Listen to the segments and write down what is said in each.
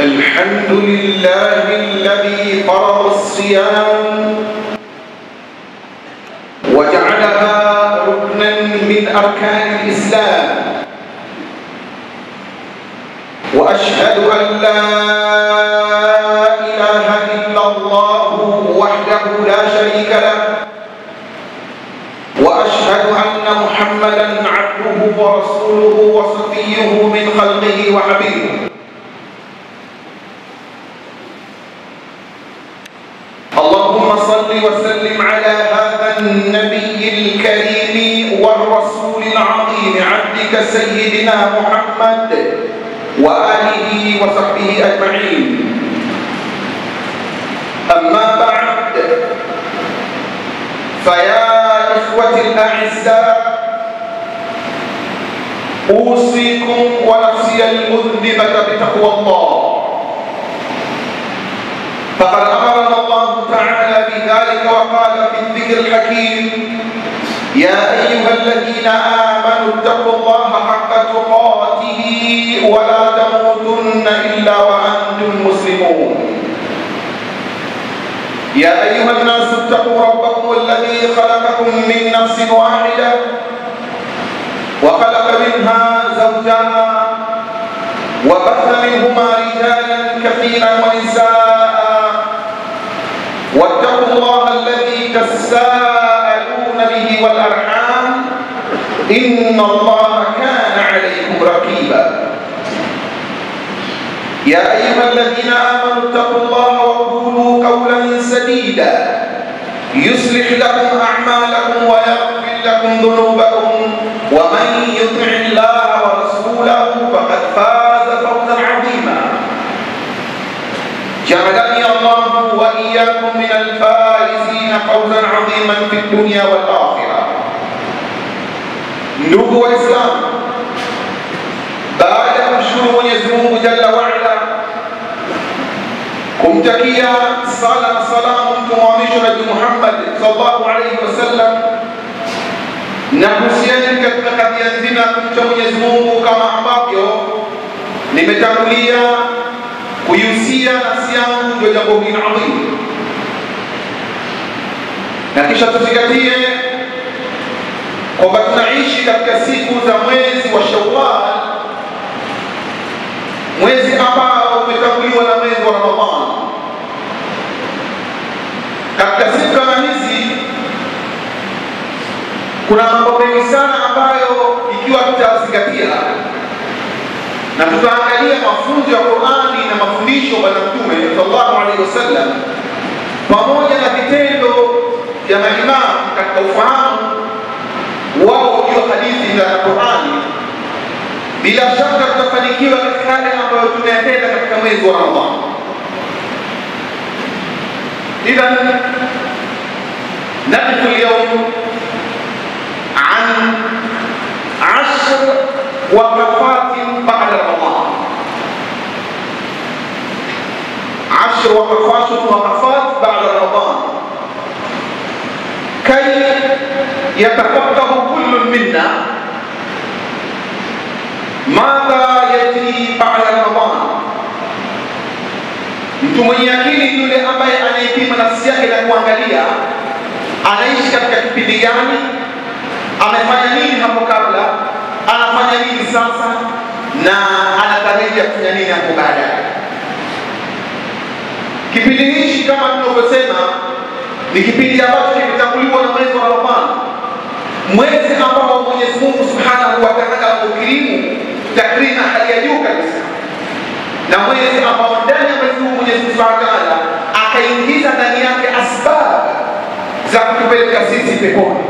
الحمد لله الذي فرض الصيام وجعلها ركنا من أركان الإسلام، وأشهد أن لا إله إلا الله وحده لا شريك له، وأشهد أن محمدًا عبده ورسوله وصفيه من خلقه وحبيبه. اللهم صل وسلم على هذا النبي الكريم والرسول العظيم عبدك سيدنا محمد وآله وصحبه أجمعين. أما بعد، فيا إخوتي الأعزاء، أوصيكم ونفسي المذنبة بتقوى الله، فقد أمرنا الله تعالى بذلك وقال في الذكر الحكيم: يا أيها الذين آمنوا اتقوا الله حق تقاته ولا تموتن إلا وأنتم مسلمون. يا أيها الناس اتقوا ربكم الذي خلقكم من نفس واحدة وخلق منها زوجها وبث منهما رجالا كثيرا ونساء، واتقوا الله الذي تساءلون به والأرحام إن الله كان عليكم رقيبا. يا أيها الذين آمنوا اتقوا الله وقولوا قولا سديدا يصلح لكم أعمالكم ويغفر لكم ذنوبكم، ومن يطع الله ورسوله فقد فاز فوزا عظيما. جعلني الله وإياكم من الفائزين فوزا عظيما في الدنيا والآخرة. Ndugu Waislamu, baada ya kumshukuru Mwenyezi Mungu Jalla wa Ala, kumtakia sala na salamu mtume wa mwisho Nabii Muhammad sallallahu alayhi wasallam, na kuhusiana katika kadhia nzima ya kumcha Mwenyezi Mungu, kama ambavyo nimetangulia kuihusia nafsi yangu ndio jambo hili adhimu, na kisha tuzingatie kwamba tunaishi katika siku za mwezi wa Shawwal, mwezi ambao umetanguliwa na mwezi wa Ramadhani. Katika siku kama hizi kuna mambo mengi sana ambayo ikiwa tutazingatia na tutaangalia mafunzo ya Qur'ani na mafundisho ya Mtume sallallahu alaihi wasallam pamoja na vitendo vya maimamu katika ufahamu wao juu ya hadithi za Qur'ani, bila shaka tutafanikiwa katika yale ambayo tunayatenda katika mwezi wa Ramadhani. Idhan naqfu al-yawm an 10 waqafat ba'da Ramadan. 10 waqafat ba'da Ramadan kay yatafaqahu kullu minna madha yajri ba'da Ramadan. Mtu mwenye akili yule ambaye anaipima nafsi yake na kuangalia anaishi katika kipindi gani, amefanya nini hapo kabla, anafanya nini sasa, na anatarajia kufanya nini hapo baadaye. Kipindi hichi kama tunavyosema ni kipindi ambacho kimetanguliwa na mwezi wa Ramadhani, mwezi ambao Mwenyezi Mungu Subhanahu wa Ta'ala amekirimu takrima hali ya juu kabisa, na mwezi ambao ndani ya mwezi huu Mwenyezi Mungu Subhanahu wa Ta'ala akaingiza ndani yake asbab za kutupeleka sisi peponi.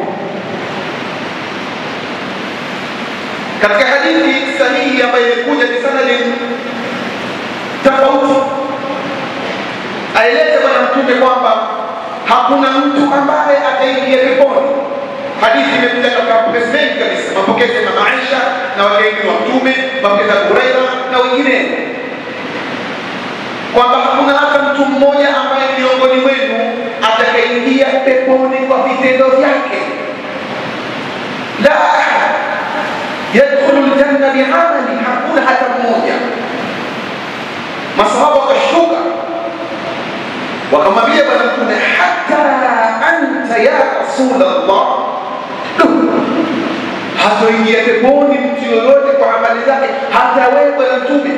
Katika hadithi sahihi ambayo imekuja bi sanadin tofauti, aeleza Bwana Mtume kwamba hakuna mtu ambaye ataingia peponi. Hadithi imekuja katika mapokezi mengi kabisa, mapokezi ya Mama Aisha na wageni wa Mtume, mapokezi ya Huraira na wengineo, kwamba hakuna hata mtu mmoja ambaye miongoni mwenu atakaingia peponi kwa vitendo vyake. La ahad yadkhulu aljanna bi'amali, hakuna hata mmoja. Masahaba wakashtuka, wakamwambia Bwana Mtume, hata anta ya Rasulullah, hatoingia peponi mtu yoyote kwa amali zake, hata wewe Bwana Mtume.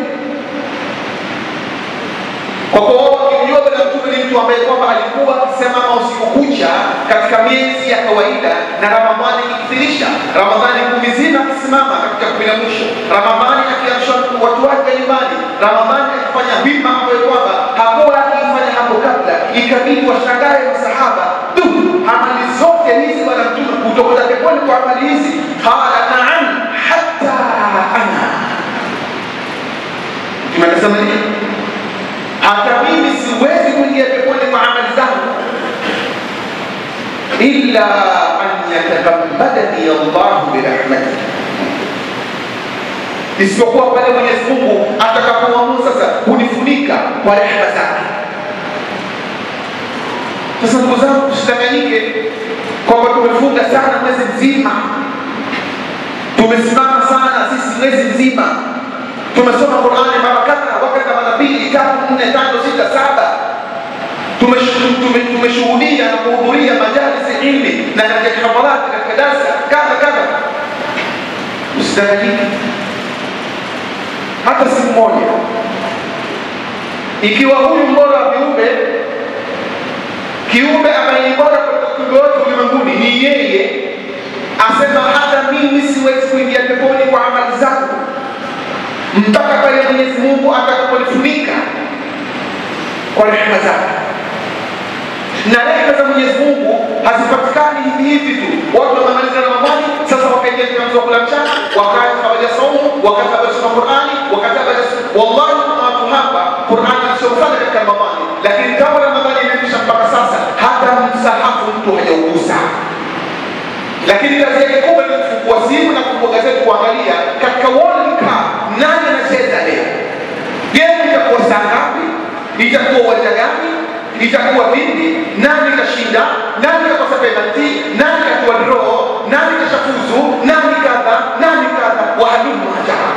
Kwa kuwa wakimjua Bwana Mtume ni mtu ambaye kwamba alikuwa akisimama usiku kucha katika miezi ya kawaida, na Ramadhani ikithirisha. Ramadhani 10 zima akisimama katika 10 la mwisho, Ramadhani akiamsha watu wake nyumbani, Ramadhani akifanya wima ambayo kwamba hakuwa akifanya hapo kabla. Ikabidi washangae masahaba, amali zote hizi Bwana Mtume kutoka peponi kwa amali hizi? Qala na'am hatta ana. Mtume akasema nini? Hata mimi siwezi kuingia peponi kwa amali zangu, illa an yatagammadani Allah birahmatihi, isipokuwa pale Mwenyezi Mungu atakapoamua sasa kunifunika kwa rehema zake. Sasa ndugu zangu, tusidanganyike kwamba tumefunga sana mwezi mzima, tumesimama sana sisi mwezi mzima, tumesoma Qur'ani mara kadha wakati mara 2, 3, 4, 5, 6, 7, tumeshuhudia na kuhudhuria majalisi ilmi na katika hafalati, katika darasa kadha. Usidanganyike hata siku moja. Ikiwa huyu mbora wa kiumbe ambaye ni bora kuliko kiumbe wote ulimwenguni ni yeye, asema hata mimi siwezi kuingia peponi kwa amali zangu mpaka pale Mwenyezi Mungu atakapolifunika kwa rehema zake. Na rehema za Mwenyezi Mungu hazipatikani hivi tu. Watu wanamaliza Ramadhani, sasa wakaingia katika mwezi wa kula mchana, wakati hawajasoma, wakati hawajasoma Qur'ani, wakati hawajasoma. Wallahi watu hapa Qur'ani inasoma sana katika Ramadhani, lakini kama Ramadhani imekwisha mpaka sasa hata msahafu mtu hajaugusa. Lakini kazi yake kubwa ni kufungua simu na kufungua gazeti kuangalia katika World Cup nani anacheza leo. Game itakuwa saa ngapi? Itakuwa uwanja gani? Itakuwa vipi? Nani kashinda? Nani kakosa penalty? Nani katua draw? Nani kashafuzu? Nani kadha? Wahalumu hajaha.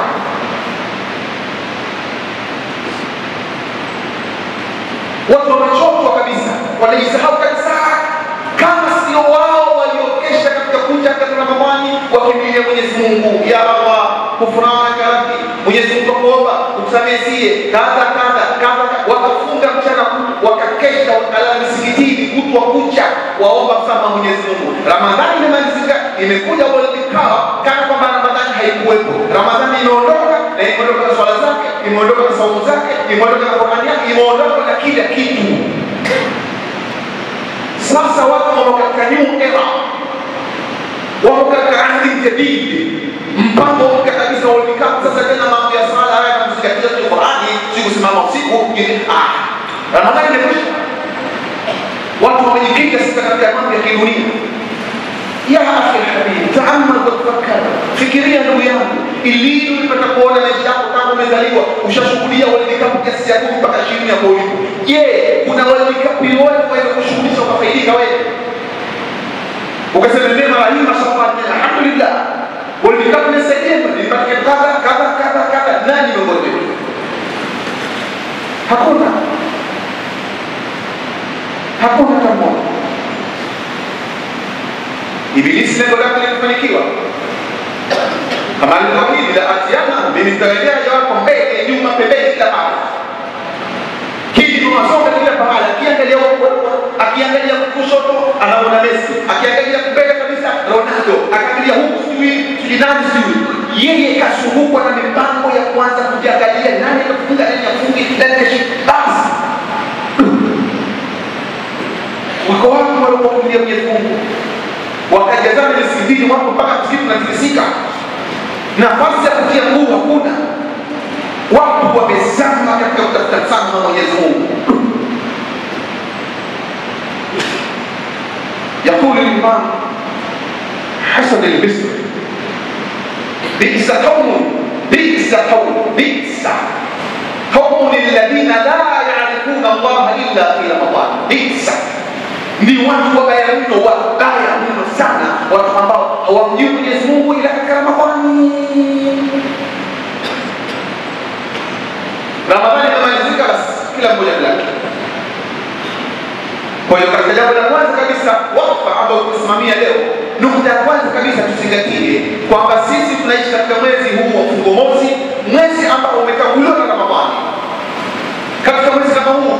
Watu wamechotwa kabisa, wanajisahau kabisa, kama sio wao waliokesha katika kuja katika Ramadhani wakimbilia Mwenyezi Mungu. Ya Allah, kufurana rabbi, Mwenyezi Mungu kuomba utusamehe kadha, wakafunga mchana wakakesha wakala misikitini kutwa kucha waomba msamaha Mwenyezi Mungu. Ramadhani imemalizika, imekuja World Cup kana kwamba Ramadhani haikuwepo. Ramadhani imeondoka, na imeondoka na swala zake, imeondoka na saumu zake, imeondoka na Qur'ani yake, imeondoka na kila kitu. Sasa watu wako katika new era, wako katika ahadi jadid, mpango mpya kabisa wa World Cup. Sasa tena mambo ya sala haya na kuzingatia Qur'ani, si kusimama usiku. Ramadhani imekwisha, watu wamejikita sasa katika mambo ya kidunia. Ya akhi habibi, taamal wa tafakkar, fikiria ndugu yangu, ili ulipata kuona maisha yako tangu umezaliwa ushashuhudia World Cup kiasi cha 10 mpaka 20 hapo ulipo. Je, kuna World Cup yote wewe kushuhudia ukafaidika wewe? Ukasema mimi mara hii mashallah alhamdulillah World Cup nisaidia nipate kadha, nani mmoja? Hakuna kama Ibilisi lengo lake likufanikiwa. Kama alivyoahidi la atiana, mimi nitarejea wako mbele, nyuma, pembeni, kila mahali. Kitu tunasoma kila mahali. Akiangalia kushoto anaona Messi, akiangalia mbele kabisa Ronaldo, akiangalia huku sijui nani sijui. Yeye kashughulika na mipango ya kwanza kujiangalia nani atafunga, nani afunge, nani kashinda. Basi wako watu waliokuambia Mwenyezi Mungu wakajazana misikitini, watu mpaka msikiti unatikisika, nafasi ya kutia nguvu hakuna. Watu wamezama katika kutafuta sana Mwenyezi Mungu. يقول الإمام حسن البصري بئس قوم الذين لا يعرفون الله إلا في رمضان. بئس ni watu wabaya mno sana, watu ambao hawamjui Mwenyezi Mungu ila katika Ramadhani. Ramadhani inamalizika kila mmoja lake. Kwa hiyo katika jambo la kwanza kabisa wakfa ambao tunasimamia leo, nukta ya kwanza kabisa tuzingatie kwamba sisi tunaishi katika mwezi huu wa mfungo mosi, mwezi ambao umetanguliwa na Ramadhani. Katika mwezi kama huu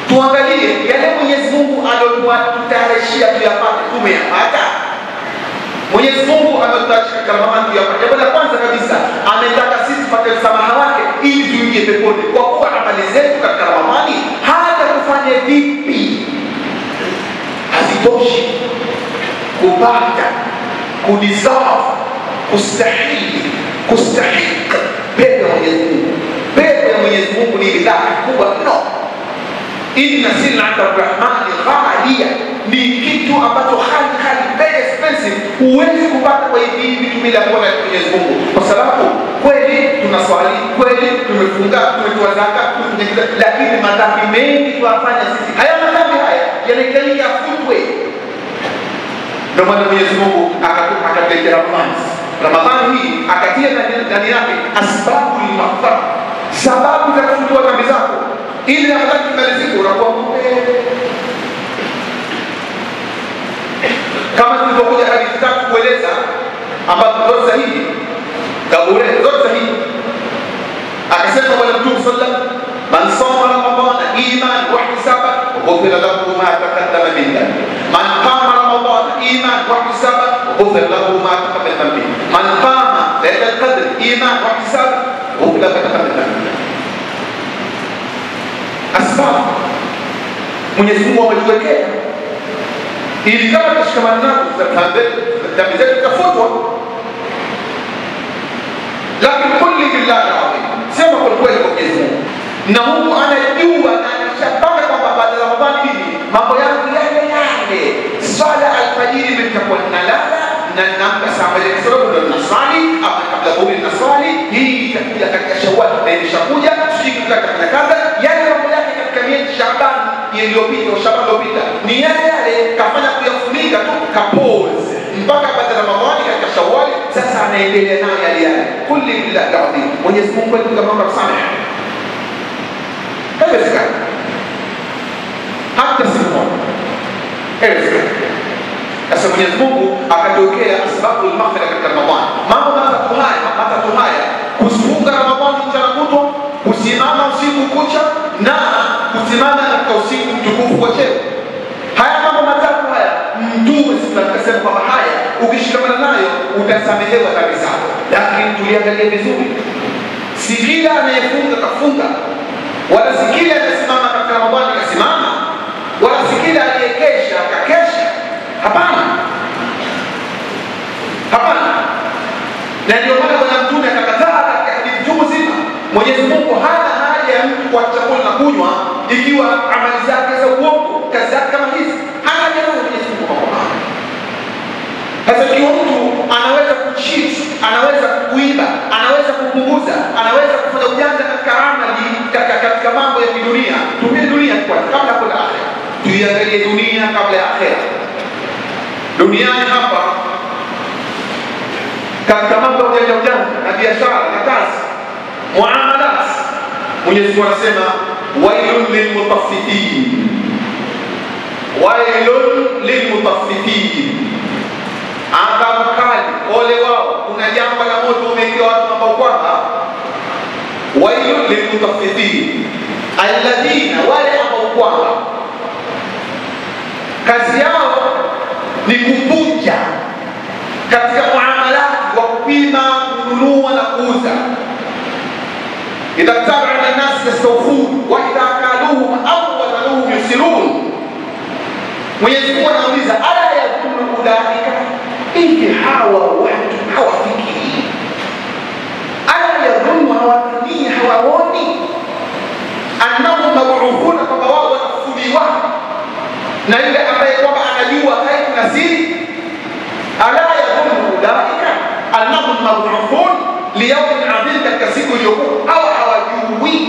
tuangalie yale Mwenyezi Mungu aliyotutayarishia tuyapate, tumeyapata. Mwenyezi Mungu ametutayarishia katika Ramadhani tuyapate. Jambo la kwanza kabisa ametaka sisi tupate msamaha wake ili tuingie peponi, kwa kuwa amali zetu katika Ramadhani hata kufanya vipi hazitoshi kupata kudeserve kustahiki pepo ya Mwenyezi Mungu. Pepo ya Mwenyezi Mungu ni bidhaa kubwa mno. Inna sil'ata ar-rahmani ghaliya, ni kitu ambacho hali very expensive, huwezi kupata kwa hivi vitu bila kuona Mwenyezi Mungu. Kwa sababu kweli tunaswali, kweli tumefunga, tumetoa zaka, lakini madhambi mengi tunafanya sisi. Haya madhambi haya yanahitaji yafutwe. Ndio maana Mwenyezi Mungu akatuletea Ramadhani hii, akatia ndani yake asbabu al-maghfira, sababu za kufutua dhambi zako, ili Ramadhani kimalizike unakuwa kama tulivyokuja hadithi tatu kueleza ambazo zote sahihi, kabure zote sahihi. Akasema Bwana Mtume sallallahu alaihi wasallam, man sama Ramadhana iman wa ihtisaba ghufira lahu ma taqaddama min dhanbi, man qama Ramadhana iman wa ihtisaba ghufira lahu ma taqaddama min dhanbi, man qama laylatul qadr iman wa ihtisaba ghufira lahu ma taqaddama min dhanbi. Asbabu Mwenyezi Mungu ametuwekea ili kama tushikamana nazo dhambi zetu zitafutwa. Lakini kulli billahi alazim, sema kwa kweli kwa Mwenyezi Mungu, na Mungu anajua na anashapanga kwamba baada ya Ramadhani hii mambo yangu yale swala alfajiri nitakuwa nalala na naamka saa moja kwa sababu ndo naswali, ama kabla dhuhuri naswali, hii itakuja katika Shawwal na imeshakuja, siku katika kadha yale mambo yake katika miezi Shaaban iliyopita au Shaaban iliyopita ni yale kafanya kuyafunika tu kapose mpaka baada ya Ramadhani katika Shawwal, sasa anaendelea nayo yale. Kulli billahi alazim, Mwenyezi Mungu atupe mambo samehe. Haiwezekani hata siku moja, haiwezekani. Sasa Mwenyezi Mungu akatokea sababu al-maghfira katika Ramadhani. Mambo matatu haya, kufunga Ramadhani mchana kutwa, kusimama usiku kucha, na kusimama katika usiku mtukufu wa cheo. Haya mambo matatu haya Mtume akasema kwamba haya ukishikamana nayo utasamehewa dhambi zako. Lakini tuliangalia vizuri, si kila anayefunga kafunga, wala si kila anayesimama katika Ramadhani kasimama, wala si kila aliyekesha kakesha. Hapana. Na ndio maana Bwana Mtume akakataa katika hadithi chungu zima. Mwenyezi Mungu hana haja ya mtu kwa chakula na kunywa ikiwa amali zake za uongo, kazi zake kama hizi, hana haja nayo Mwenyezi Mungu kwa Qur'an. Sasa ikiwa mtu anaweza kucheat, anaweza kuiba, anaweza kupunguza, anaweza kufanya ujanja katika amali, katika mambo ya kidunia, tumie dunia kwanza kabla kuna akhera. Tuiangalie dunia kabla ya akhera. Duniani hapa katika mambo ya ujanja na biashara na kazi, muamalat, Mwenyezi Mungu anasema wailun lilmutaffifin, adhabu kali, ole wao. Kuna jambo la moto umewekewa watu ambao kwamba wailun lilmutaffifin alladhina, wale ambao kwamba kazi yao ni kupunja katika muamalati wa kupima, kununua na kuuza. Idha tabana an-nas yastawfun wa idha kaluhum aw wazanuhum yusirun. Mwenyezi Mungu anauliza, ala yadhunnu ulaika, hivi hawa watu hawafikiri? Ala yadhunnu, hawafikiri, hawaoni annahum mab'uthuna, kwamba wao watafufuliwa na yule ambaye kwamba anajua ghaibu na siri. Ala yadhunnu ulaika annahum mab'uthun liyawmin 'adhim, katika siku iliyokuwa au hawajui.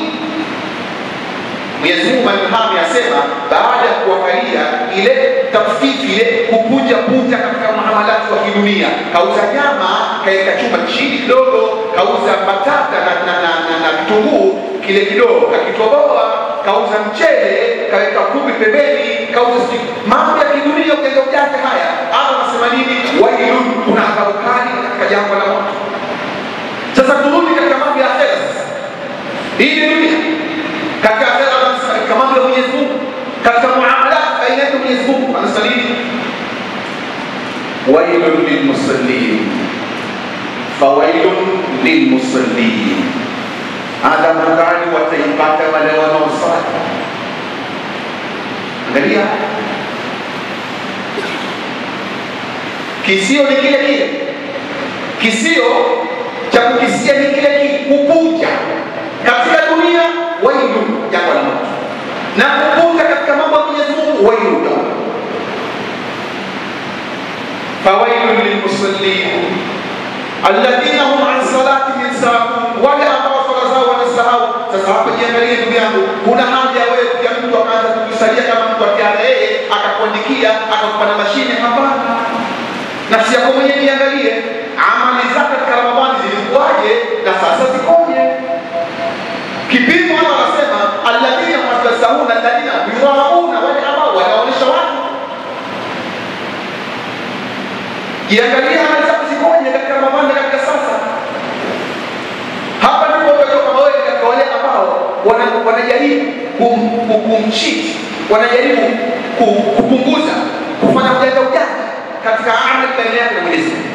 Mwenyezi Mungu Mtume asema baada ya kuangalia ile tafsiri, ile kupunja katika muamalati wa kidunia, kauza nyama kaeka chuma chini kidogo, kauza batata na vitunguu, kile kidogo, kakitoboa, kauza mchele, kaweka kubi pembeni, kauza mambo ya kidunia, ujanja ujanja haya. Allah anasema nini? Wailun, kuna adhabu kali katika jangwa la moto. Sasa turudi katika mambo ya akhera. Hii ni dunia. Katika akhera anasema katika mambo ya Mwenyezi Mungu, katika muamalat baina yetu Mwenyezi Mungu anasema nini? Wailun lilmusallin, fawailun lilmusallin, adhabu kali wataipata wale wanaosali. Angalia, kisio ni kile kile, kisio cha kukisia ni kile kile, kupuja katika dunia, wailu jangwa la moto, na kupuja katika mambo ya Mwenyezi Mungu, wailu jangwa. Fawailun lilmusallin alladhina hum an salatihim sahun, wale ambao swala zao wanasahau. Sasa hapa jiangalie ndugu yangu, kuna haja ya wewe kuja mtu akaanza kukusalia kama mtu akiarehe akakuandikia akakupa na mashine? Hapana. Nafsi yako mwenyewe niangalie, amali zako katika Ramadhani zilikuwaje na sasa zikoje? Kipimo hapa anasema alladhina masahun alladhina yurauna, wale ambao wanaonesha watu. Jiangalie amali zako zikoje katika Ramadhani katika sasa. Hapa ndipo utatoka wewe katika wale ambao wanajaribu kumcheat, wanajaribu kupunguza, kufanya ujanja ujanja katika amali baina yako na Mwenyezi Mungu.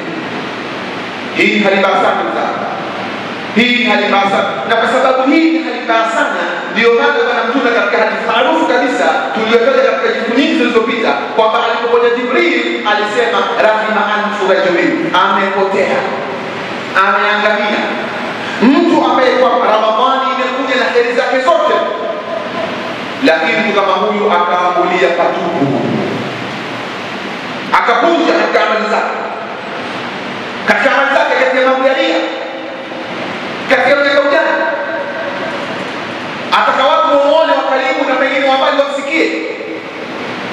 Hii halibaya sana mzaa. Hii halibaya sana. Na kwa sababu hii halibaya sana, ndio maana Bwana Mtume katika hadithi maarufu kabisa tuliyotaja katika siku nyingi zilizopita kwamba alipokuja Jibril alisema rahima anfu rajulin, amepotea, ameangamia mtu ambaye kwa Ramadhani imekuja na heri zake zote, lakini mtu kama huyu akaambulia patupu, akapunja katika amali zake, katika mambo ya ria, katika ujanja ujanja. Ataka watu wamuone wa karibu na pengine wambali wamsikie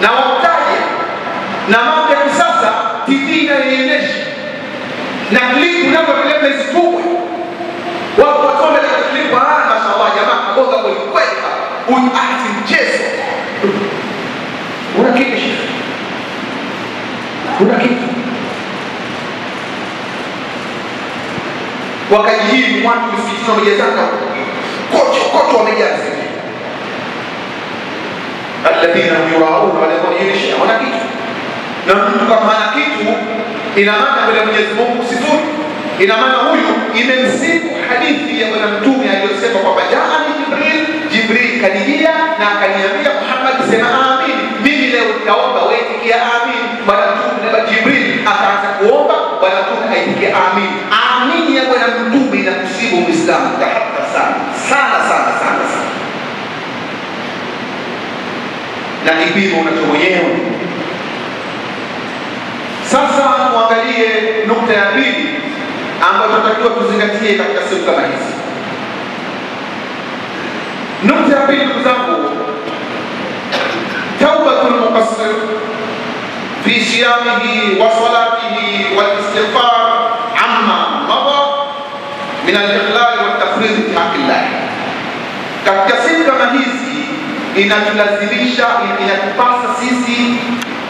na wamtaje, na mambo ya kisasa TV inayoonyesha na klipu nako vile vile zitubwe, watu wasome katika klipu. Mashallah jamaa kagonga kwa kweli, huyu ahati mchezo. Una kitu shika, kuna kitu wakajihimu watu msikitini wamejazana kocho wamejaza. Alladhina yurauna, wale wanaonyesha wana kitu. Na mtu kama hana kitu, ina maana mbele ya Mwenyezi Mungu sifuri. Ina maana huyu imemsifu hadithi ya Bwana Mtume aliyosema kwamba jaani Jibril kanijia na akaniambia Muhammad sema amin, mimi leo nitaomba wewe itikia amin. Bwana Mtume na Jibril akaanza kuomba, Bwana Mtume aitikia amin. Amin ya Bwana Mtume inakusibu Muislamu tahadha sana sana sana sana sana. Na kipimo unacho mwenyewe. Sasa muangalie nukta ya pili ambayo tunatakiwa tuzingatie katika siku kama hizi. Nukta ya pili ndugu zangu, taubatul muqassir fi siyamihi wa salatihi wal istighfar amma mada min al-ikhlal wa tafrid fi haqqillah. Katika siku kama hizi inatulazimisha, inatupasa sisi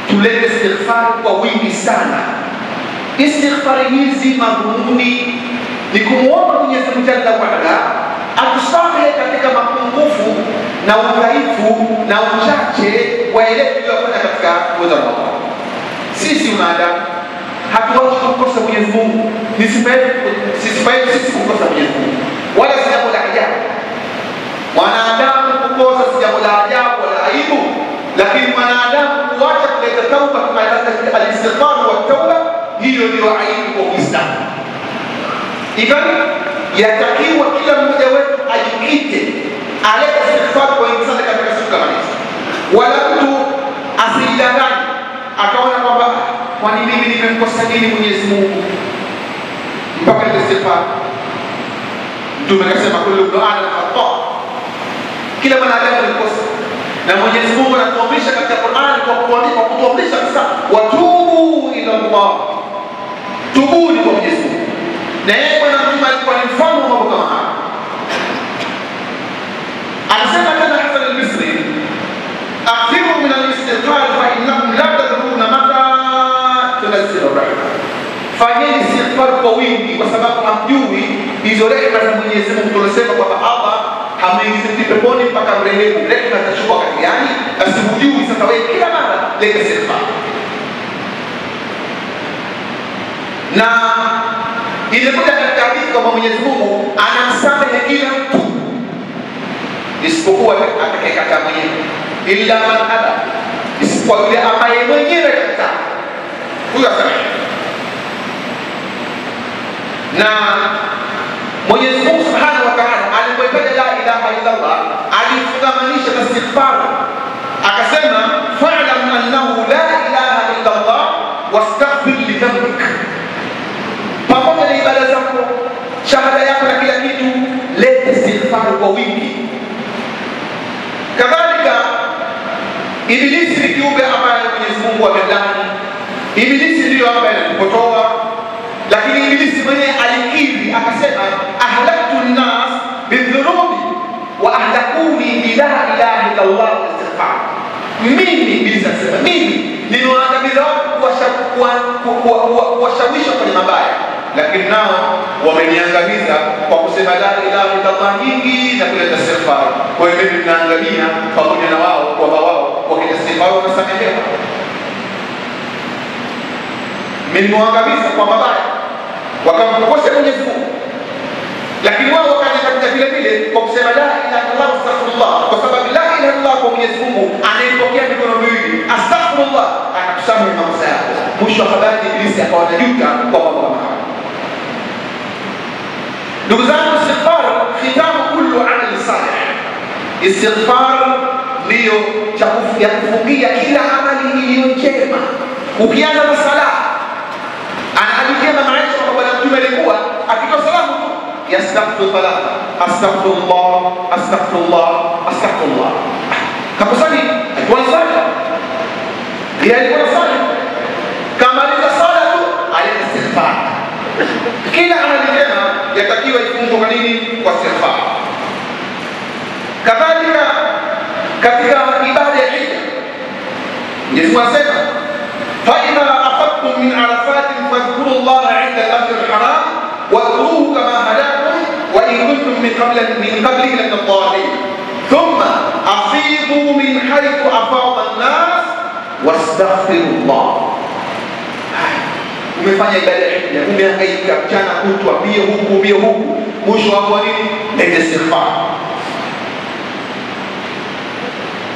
tulete istighfar kwa wingi sana. Istighfar hizi madhumuni ni kumuomba Mwenyezi Mungu Jalla wa Ala atusamehe katika mapungufu na udhaifu na uchache wa ile tuliyofanya katika mwezi wa Ramadhani. Sisi wanadamu hatuwezi kukosa Mwenyezi Mungu, ni sifa yetu sisi kukosa Mwenyezi Mungu, wala si jambo la ajabu. Mwanadamu kukosa si jambo la ajabu wala aibu, lakini mwanadamu kuacha kuleta tauba kama al-istighfar wa tauba, hiyo ndio aibu kwa Uislamu. Hivyo yatakiwa kila mmoja wetu ajikite alete istighfar kwa insani katika siku kama hizi, wala mtu asidanganye akaona kwamba kwani mimi nimemkosa nini Mwenyezi Mungu mpaka istighfar. Mtume akasema kullu du'a khata, kila mwanadamu alikosa, na Mwenyezi Mungu anatuamrisha katika Qur'an kwa kutuamrisha kabisa watubu ila Allah, tubuni kwa Mwenyezi Mungu. Na yeye Bwana Mtume alikuwa ni mfano wa mambo kama haya. kwa wingi, kwa sababu hamjui hizo rehema za Mwenyezi Mungu. Tunasema kwamba Allah hamwingizi peponi mpaka mrehemu. Rehema zitashuka wakati gani? Basi hujui. Sasa wewe kila mara leta istighfar. Na ilikuja katika hadithi kwamba Mwenyezi Mungu anamsamehe kila mtu isipokuwa atakayekataa mwenyewe, illa man aba, isipokuwa yule ambaye mwenyewe kataa, huyo asamehe. Na Mwenyezi Mungu Subhanahu wa Ta'ala alipoitaja la ilaha illa Allah alifungamanisha na istighfar, akasema fa'lam annahu la ilaha illa Allah wastaghfir li dhanbik. Pamoja na ibada zako, shahada yako na kila kitu, leta istighfar kwa wingi. Kadhalika Ibilisi ni kiumbe ambaye Mwenyezi Mungu amemlani. Ibilisi ndiyo ambaye anakupotoa, lakini Ibilisi mwenyewe alikiri akasema ahlaktu an-nas bidhunubi wa ahlakuni bila ilaha illa Allah istighfar. Mimi Ibilisi asema mimi nimewaangamiza watu kuwashawisha kwenye mabaya, lakini nao wameniangamiza kwa kusema la ilaha illa Allah nyingi na kuleta istighfar. Kwa hiyo mimi ninaangamia pamoja na wao, kwamba wao wakileta istighfar wanasamehewa. Nimewangamiza kwa mabaya wakamkosea Mwenyezi Mungu, lakini wao wakajipatia vile vile kwa kusema la ilaha illallah astaghfirullah, kwa sababu la ilaha illallah kwa Mwenyezi Mungu anayepokea mikono miwili, astaghfirullah, anakusamehe makosa yako. Mwisho wa habari Ibilisi akawa anajuta kwa mambo kama haya. Ndugu zangu, istighfar khitamu kullu amali salih. Istighfar ndio cha kufungia kila amali iliyo njema. Ukianza na sala, anahadithia na maisha kwamba Bwana Mtume alikuwa akitoa salamu tu yastaghfiru thalatha, astaghfirullah, astaghfirullah, astaghfirullah. Kakusani alikuwa sala, yeye alikuwa sala, kama alikuwa sala tu alikuwa istighfar. Kila amali njema yatakiwa ifungwe kwa nini? Kwa istighfar. Kadhalika katika ibada ya hija, Mwenyezi Mungu anasema فإذا أخذتم من عرفات فاذكروا الله عند الأشهر الحرام واذكروه كما هداكم وإن كنتم من قبله لمن الضالين ثم أفيضوا من حيث أفاض الناس واستغفروا الله. Umefanya ibada ya hija, umehangaika mchana kutwa mbio huku, mwisho wako nini? Leta istighfar.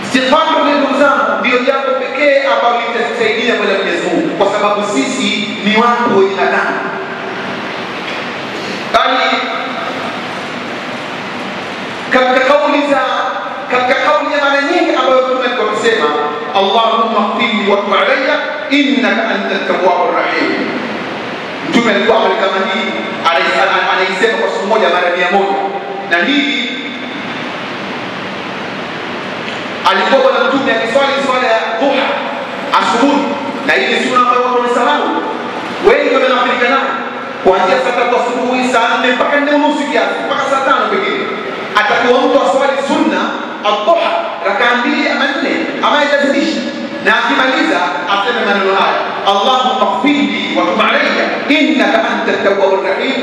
Istighfar ndugu zangu ndio jambo pekee ambalo litatusaidia kwa Mwenyezi Mungu, kwa sababu sisi ni watu wenye dhambi. Bali katika kauli ya mara nyingi ambayo Mtume alikuwa akisema Allahumma ighfirli wa tub alayya innaka antat tawwabur rahim. Mtume alikuwa kama hii anaisema kwa siku moja mara 100, na hii alikuwa Bwana Mtume akiswali swala ya dhuha asubuhi, na ile sunna ambayo watu wamesahau wengi wamenafirika nayo, kuanzia saa 3 asubuhi, saa 4 mpaka 4:30 kiasi, mpaka saa 5 pengine. Atakuwa mtu aswali sunna adhuha rakaa 2 ama 4 ama yazidisha, na akimaliza aseme maneno haya Allahumma ighfirli wa tub alayya innaka antat tawwabur rahim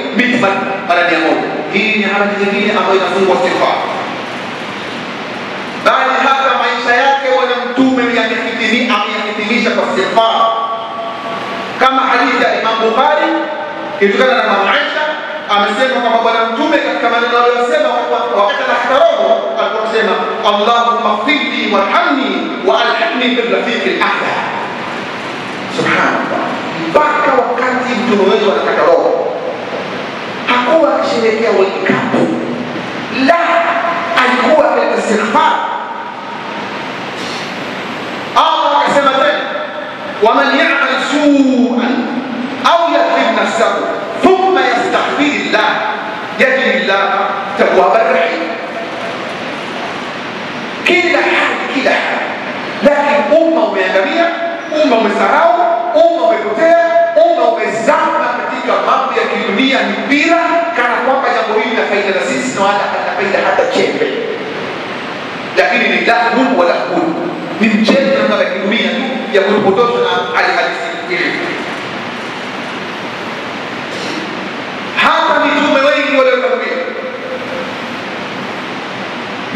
mara 100. Hii ni amali nyingine ambayo inafungwa istighfar. Bali hata maisha yake Bwana Mtume ameyahitimisha kwa istighfar, kama hadithi ya Imam Bukhari ilitokana na Mama Aisha, amesema kwamba Bwana Mtume katika maneno aliyosema wakati anahtaroho alikuwa akisema Allahumma ighfirli warhamni wa alhiqni birrafiqil a'la. Subhanallah, mpaka wakati Mtume wetu anataka roho hakuwa akisherehekea World Cup, la, alikuwa katika istighfar. Allah akasema tena waman ya'mal su'an au yadhlim nafsahu thumma yastaghfirillah yajidillah tawwabar rahim. Kila hali, lakini umma umeangamia, umma umesahau, umma umepotea, umma umezama katika mambo ya kidunia, mipira, kana kwamba jambo hili lina faida na sisi na wala hata faida hata chembe, lakini ni lahun wa lahun, ni mchezo na mambo ya kidunia tu ya kupotosha na hali halisi.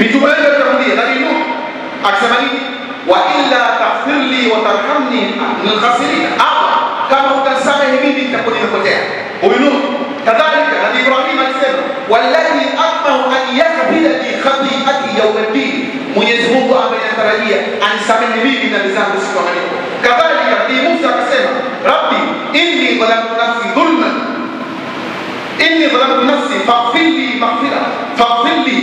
mitume wengi watakulia. Nabii Nuh akasema nini? Wa illa taghfirli wa tarhamni min khasirin, ama kama utasamehe mimi nitakuwa nimepotea. Huyu Nuh kadhalika. Nabii Ibrahim alisema walladhi atma'u an yaghfira li khati'ati yawm ad-din, Mwenyezi Mungu amenatarajia anisamehe mimi na dhambi zangu siku ya malipo. Kadhalika Nabii Musa akasema rabbi inni dhalamtu nafsi dhulman, inni dhalamtu nafsi faghfir li maghfira faghfir li,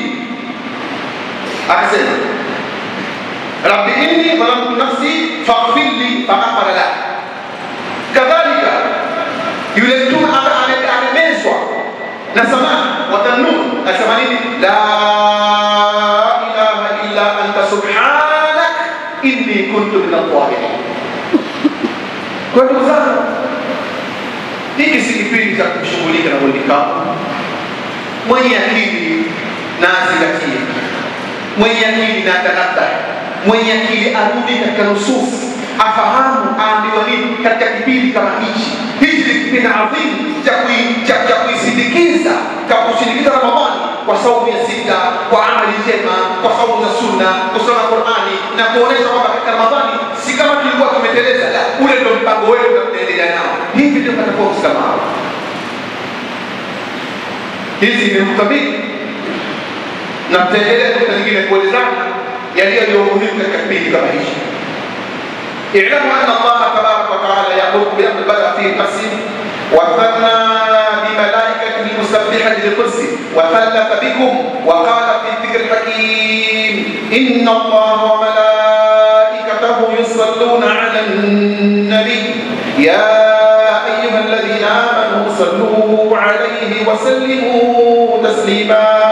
akasema rabbi inni dhalamtu nafsi faghfir li faghfara la. Kadhalika yule mtume amemezwa na samani wa tanur akasema nini? La ilaha illa anta subhanak inni kuntu minadh dhalimin. Kwa ndugu zangu, hiki si kipindi cha kushughulika na World Cup. Mwenye akili na azingatie, mwenye akili na atanabah, mwenye akili arudi katika nususi, afahamu aambiwa nini katika kipindi kama hichi. Hichi ni kipindi adhimu cha kuisindikiza, cha kusindikiza Ramadhani kwa saumu ya sita, kwa amali njema, kwa saumu za sunna, kusoma Qur'ani na kuonesha kwamba katika Ramadhani si kama tulikuwa tumeteleza, la, ule ndio mpango wetu na tunaendelea nao. Hivi ndio tutakuwa kama hao. Hizi ni mtabiri na tutaendelea nukta nyingine kuelezana yaliyo muhimu katika kipindi kama hichi. اعلموا أن الله تبارك وتعالى يأمر بأمر بدأ فيه القسم وثنى بملائكته المسبحة للقدس وثلث بكم وقال في الذكر الحكيم إن الله وملائكته يصلون على النبي يا أيها الذين آمنوا صلوا عليه وسلموا تسليما.